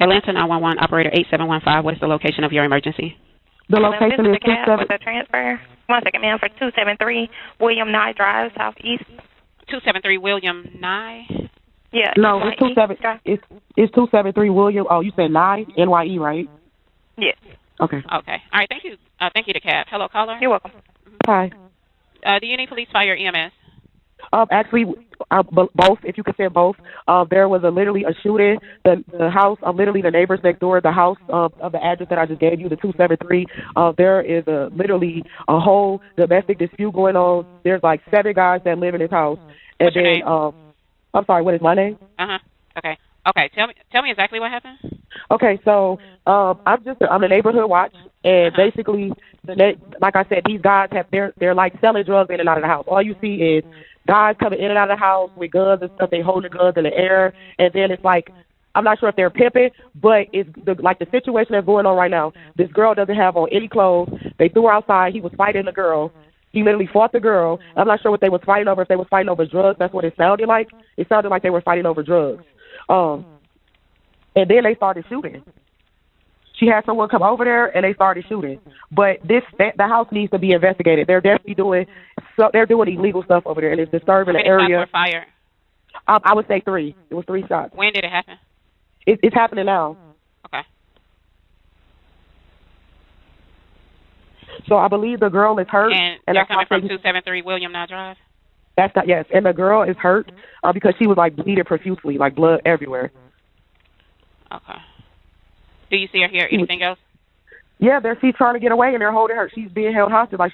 Atlanta 911 operator 8715. What is the location of your emergency? The location is 27. With a transfer. 1 second, ma'am, for 273 William Nye Drive, Southeast. 273 William Nye. Yeah. No, it's 273. It's 273 William. Oh, you said Nye, NYE, right? Yes. Okay. Okay. All right. Thank you. Thank you to Cab. Hello, caller. You're welcome. Hi. Do you need police, fire, EMS? Actually, both. If you could say both. There was literally a shooting. The house, literally the neighbors next door, the house of the address that I just gave you, the 273. There is literally a whole domestic dispute going on. There's like 7 guys that live in this house. And What's your then, name? I'm sorry. What is my name? Okay. Okay. Tell me exactly what happened. Okay, so I'm a neighborhood watch, and basically, like I said, these guys they're like selling drugs in and out of the house. All you see is guys coming in and out of the house with guns and stuff. They hold the guns in the air, and then it's like, I'm not sure if they're pimping, but it's like the situation that's going on right now. This girl doesn't have on any clothes. They threw her outside. He was fighting the girl. He literally fought the girl. I'm not sure what they was fighting over. If they was fighting over drugs, that's what it sounded like. It sounded like they were fighting over drugs. And then they started shooting. She had someone come over there, and they started shooting. But the house needs to be investigated. They're definitely doing illegal stuff over there, and it's disturbing the area. Shots were fired? I would say 3. It was 3 shots. When did it happen? It's happening now. Okay. So I believe the girl is hurt. And they're coming from 273 William Nye Drive? That's not, yes. And the girl is hurt because she was like bleeding profusely, like blood everywhere. Okay. Do you see or hear anything else? Yeah, she's trying to get away, and they're holding her. She's being held hostage. Like,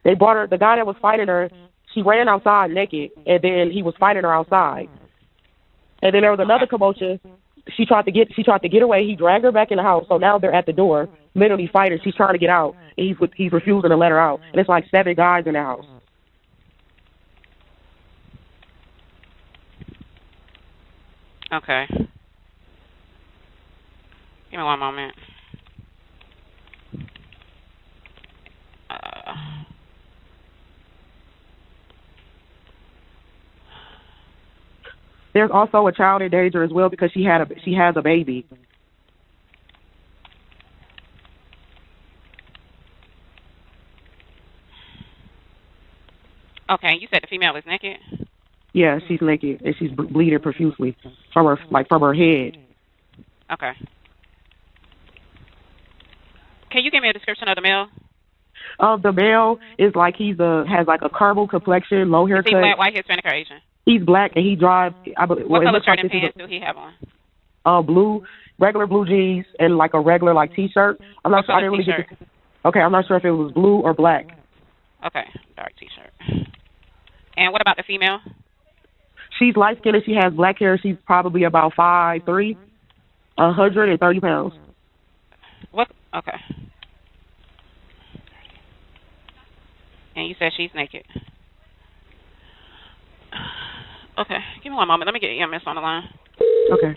they brought her, the guy that was fighting her, she ran outside naked, and then he was fighting her outside. And then there was another commotion. She tried to get away. He dragged her back in the house. So now they're at the door, literally fighting. She's trying to get out, and he's refusing to let her out. And it's like 7 guys in the house. Okay. Give me one moment. There's also a child in danger as well because she has a baby. Okay, you said the female is naked? Yeah, she's naked and she's bleeding profusely from her head. Okay. Can you give me a description of the male? The male is like has like a caramel complexion, low haircut. Is he black, white, Hispanic, or Asian? He's black and he drives. What color shirt and pants do he have on? Blue, regular blue jeans and like a regular like t-shirt. I'm not sure. I didn't really get Okay, I'm not sure if it was blue or black. Okay, dark t-shirt. And what about the female? She's light skinned and she has black hair. She's probably about 5'3", 130 pounds. What? Okay. And you said she's naked. Okay, give me one moment. Let me get EMS on the line. Okay.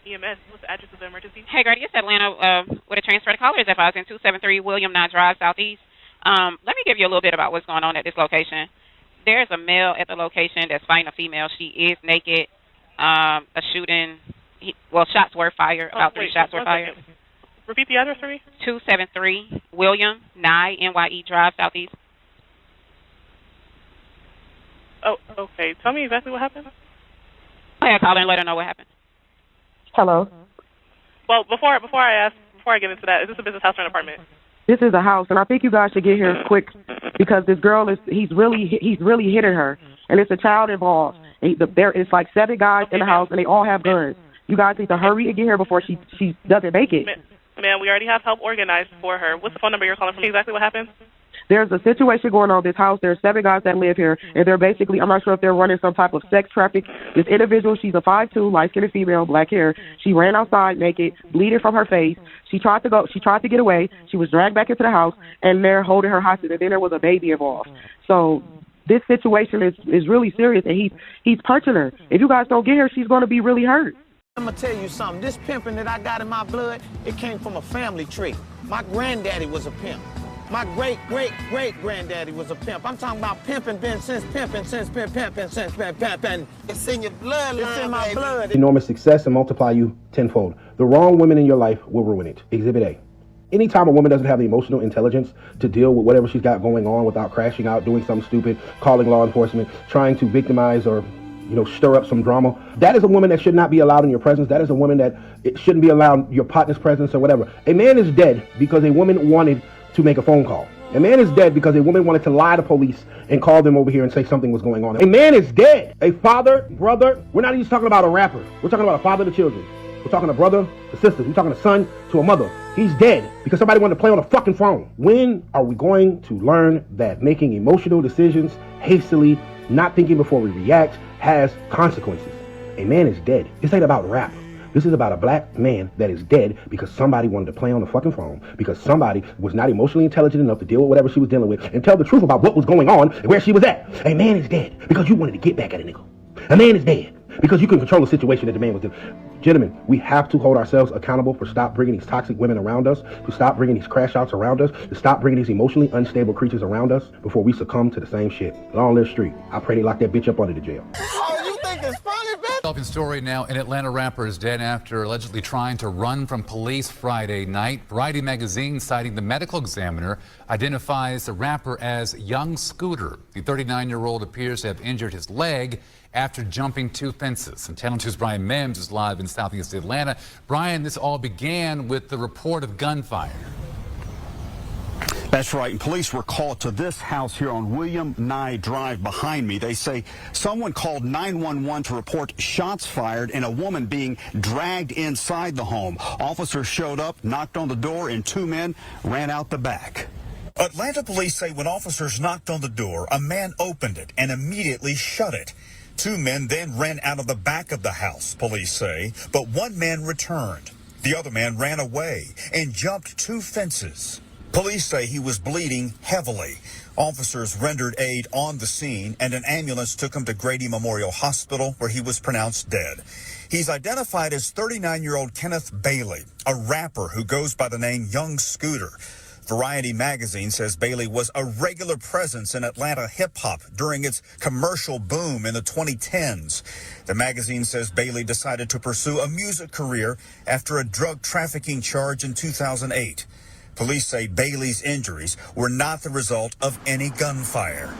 EMS, what's the address of the emergency? Hey, Grady, it's Atlanta with a transfer. The caller is advising 273 William Nye Drive, Southeast. Let me give you a little bit about what's going on at this location. There's a male at the location that's fighting a female. She is naked. A shooting. Shots were fired. About 3 shots were fired. Second. Repeat the address for me. 273 William Nye, NYE Drive, Southeast. Oh, okay. Tell me exactly what happened. Go ahead, caller, and let her know what happened. Hello. Well, before I get into that, is this a business house or an apartment? This is a house, and I think you guys should get here quick because this girl he's really hitting her, and it's a child involved. And there is like 7 guys in the house, and they all have guns. You guys need to hurry and get here before she doesn't make it. Ma'am, we already have help organized for her. What's the phone number you're calling from? Exactly what happened? There's a situation going on in this house. There's 7 guys that live here, and they're basically, I'm not sure if they're running some type of sex traffic. This individual, she's a 5'2", light-skinned female, black hair. She ran outside naked, bleeding from her face. She tried to get away. She was dragged back into the house, and they're holding her hostage, and then there was a baby involved. So this situation is really serious, and he's punching her. If you guys don't get her, she's going to be really hurt. I'm gonna tell you something. This pimping that I got in my blood, it came from a family tree. My granddaddy was a pimp. My great granddaddy was a pimp. I'm talking about pimping since pimping. It's in your blood. It's in my blood. Enormous success and multiply you tenfold. The wrong women in your life will ruin it. Exhibit A. Anytime a woman doesn't have the emotional intelligence to deal with whatever she's got going on without crashing out, doing something stupid, calling law enforcement, trying to victimize or stir up some drama, that is a woman that should not be allowed in your presence. That is a woman that it shouldn't be allowed in your partner's presence or whatever. A man is dead because a woman wanted to make a phone call. A man is dead because a woman wanted to lie to police and call them over here and say something was going on. A man is dead. A father, brother, we're not even talking about a rapper. We're talking about a father to children. We're talking a brother to sisters. We're talking a son to a mother. He's dead because somebody wanted to play on a fucking phone. When are we going to learn that making emotional decisions hastily, not thinking before we react, has consequences? A man is dead. This ain't about rap. This is about a black man that is dead because somebody wanted to play on the fucking phone, because somebody was not emotionally intelligent enough to deal with whatever she was dealing with and tell the truth about what was going on and where she was at. A man is dead because you wanted to get back at a nigga. A man is dead because you couldn't control the situation that the man was in. Gentlemen, we have to hold ourselves accountable for stop bringing these toxic women around us, to stop bringing these crash outs around us, to stop bringing these emotionally unstable creatures around us before we succumb to the same shit. Long live Street. I pray they lock that bitch up under the jail. Oh, you think it's funny, bitch? Developing story now. An Atlanta rapper is dead after allegedly trying to run from police Friday night. Variety magazine, citing the medical examiner, identifies the rapper as Young Scooter. The 39-year-old appears to have injured his leg after jumping 2 fences. And Channel 2's Brian Mims is live in southeast Atlanta. Brian, this all began with the report of gunfire. That's right, and police were called to this house here on William Nye Drive behind me. They say someone called 911 to report shots fired and a woman being dragged inside the home. Officers showed up, knocked on the door, and 2 men ran out the back. Atlanta police say when officers knocked on the door, a man opened it and immediately shut it. 2 men then ran out of the back of the house, police say, but 1 man returned. The other man ran away and jumped 2 fences. Police say he was bleeding heavily. Officers rendered aid on the scene, and an ambulance took him to Grady Memorial Hospital, where he was pronounced dead. He's identified as 39-year-old Kenneth Bailey, a rapper who goes by the name Young Scooter. Variety magazine says Bailey was a regular presence in Atlanta hip-hop during its commercial boom in the 2010s. The magazine says Bailey decided to pursue a music career after a drug trafficking charge in 2008. Police say Bailey's injuries were not the result of any gunfire.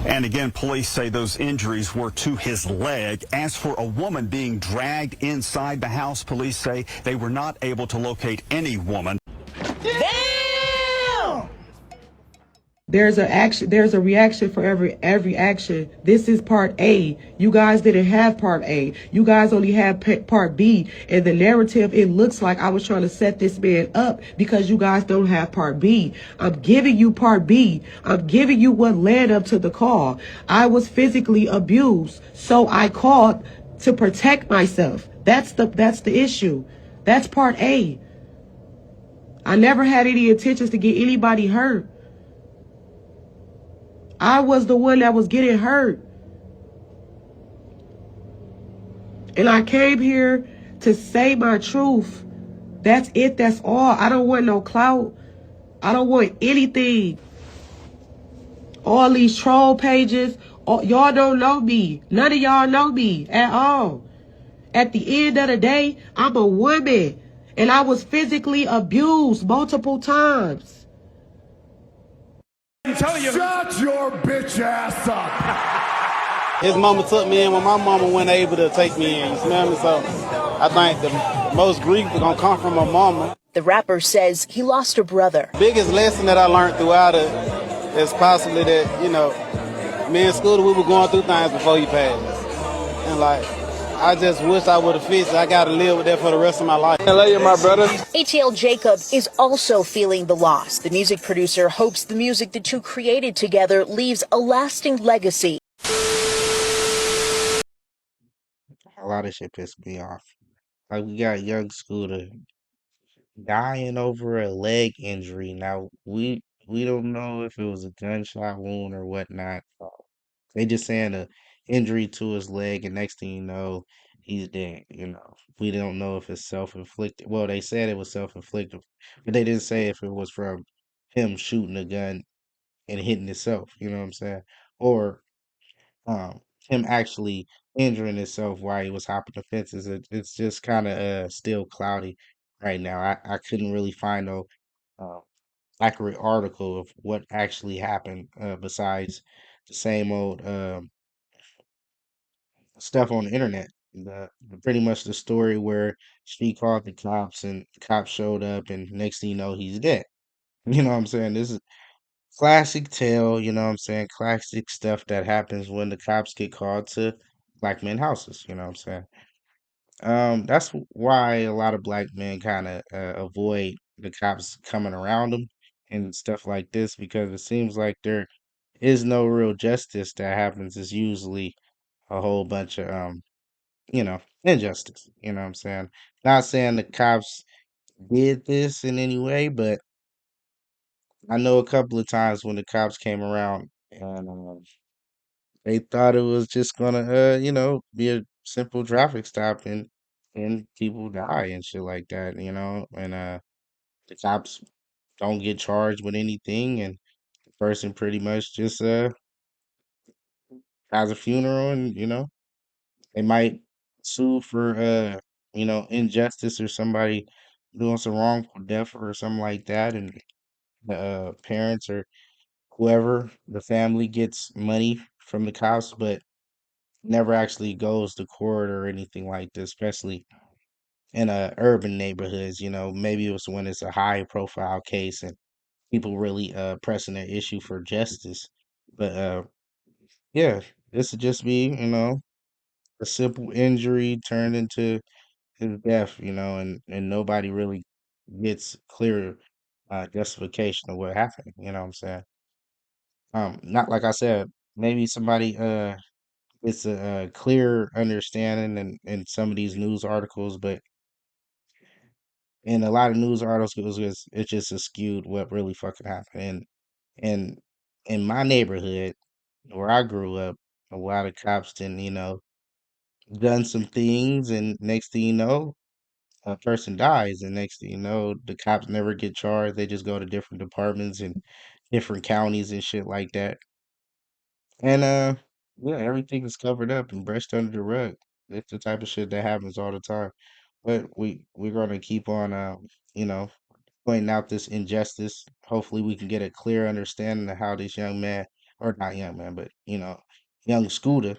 And again, police say those injuries were to his leg. As for a woman being dragged inside the house, police say they were not able to locate any woman. There's a reaction for every action. This is part A. You guys didn't have part A. You guys only had part B. And the narrative, it looks like I was trying to set this man up because you guys don't have part B. I'm giving you part B. I'm giving you what led up to the call. I was physically abused, so I called to protect myself. That's the issue. That's part A. I never had any intentions to get anybody hurt. I was the one that was getting hurt. And I came here to say my truth. That's it. That's all. I don't want no clout. I don't want anything. All these troll pages. Y'all don't know me. None of y'all know me at all. At the end of the day, I'm a woman. And I was physically abused multiple times. Shut your bitch ass up. His mama took me in when my mama wasn't able to take me in. You smell me? So I think the most grief is going to come from my mama. The rapper says he lost a brother. Biggest lesson that I learned throughout it is possibly that, me and Scooter, we were going through things before he passed. And I just wish I would have fixed it. I got to live with that for the rest of my life. I love you, my brother. ATL Jacob is also feeling the loss. The music producer hopes the music the two created together leaves a lasting legacy. A lot of shit pissed me off. We got Young Scooter dying over a leg injury. Now we don't know if it was a gunshot wound or whatnot. They just saying a injury to his leg, and next thing you know, he's dead. We don't know if it's self-inflicted. Well, they said it was self-inflicted, but they didn't say if it was from him shooting a gun and hitting himself. You know what I'm saying? Or him actually injuring himself while he was hopping the fences. It's just kind of still cloudy right now. I couldn't really find no uh, accurate article of what actually happened besides the same old stuff on the internet. Pretty much the story where she called the cops and the cops showed up, and next thing you know, he's dead. You know what I'm saying? This is classic tale, you know what I'm saying? Classic stuff that happens when the cops get called to black men houses, you know what I'm saying? That's why a lot of black men kind of avoid the cops coming around them and stuff like this because it seems like there is no real justice that happens. It's usually a whole bunch of injustice. You know what I'm saying? Not saying the cops did this in any way, but I know a couple of times when the cops came around and they thought it was just gonna be a simple traffic stop and people die and shit like that, and the cops don't get charged with anything and the person pretty much just has a funeral and they might sue for injustice or somebody doing some wrongful death or something like that, and the parents or whoever the family gets money from the cops, but never actually goes to court or anything like this, especially in urban neighborhoods. Maybe it was when it's a high profile case and people really pressing their issue for justice. But yeah, this would just be a simple injury turned into his death, and nobody really gets clear justification of what happened. You know what I'm saying? Not like I said, maybe somebody gets a clear understanding in some of these news articles, but in a lot of news articles, it's just skewed what really fucking happened. And in my neighborhood where I grew up, a lot of cops didn't, done some things, and next thing you know, a person dies, and next thing you know, the cops never get charged. They just go to different departments and different counties and shit like that. And yeah, everything is covered up and brushed under the rug. It's the type of shit that happens all the time. But we're gonna keep on you know, pointing out this injustice. Hopefully we can get a clear understanding of how this young man, or not young man, but young Scooter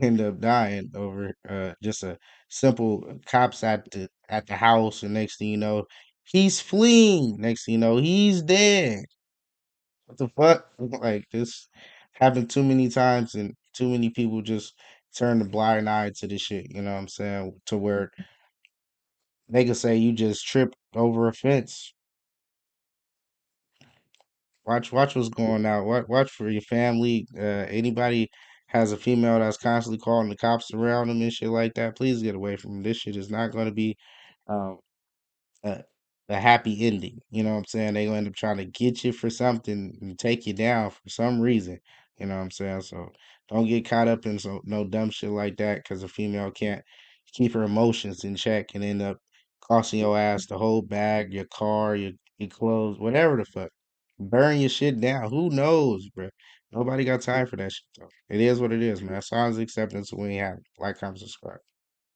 ended up dying over just a simple cops at the house, and next thing you know, he's fleeing. Next thing you know, he's dead. What the fuck? Like this happened too many times, and too many people just turn a blind eye to this shit. You know what I'm saying? To where they could say you just tripped over a fence. Watch what's going out. Watch for your family. Anybody has a female that's constantly calling the cops around them and shit like that, please get away from them. This shit is not going to be um, a, a happy ending. You know what I'm saying? They gonna end up trying to get you for something and take you down for some reason. You know what I'm saying? So don't get caught up in no dumb shit like that because a female can't keep her emotions in check and end up costing your ass the whole bag, your car, your clothes, whatever the fuck. Burn your shit down. Who knows, bro? Nobody got time for that shit though. It is what it is, man. Silence acceptance we ain't have. Like, comment, subscribe.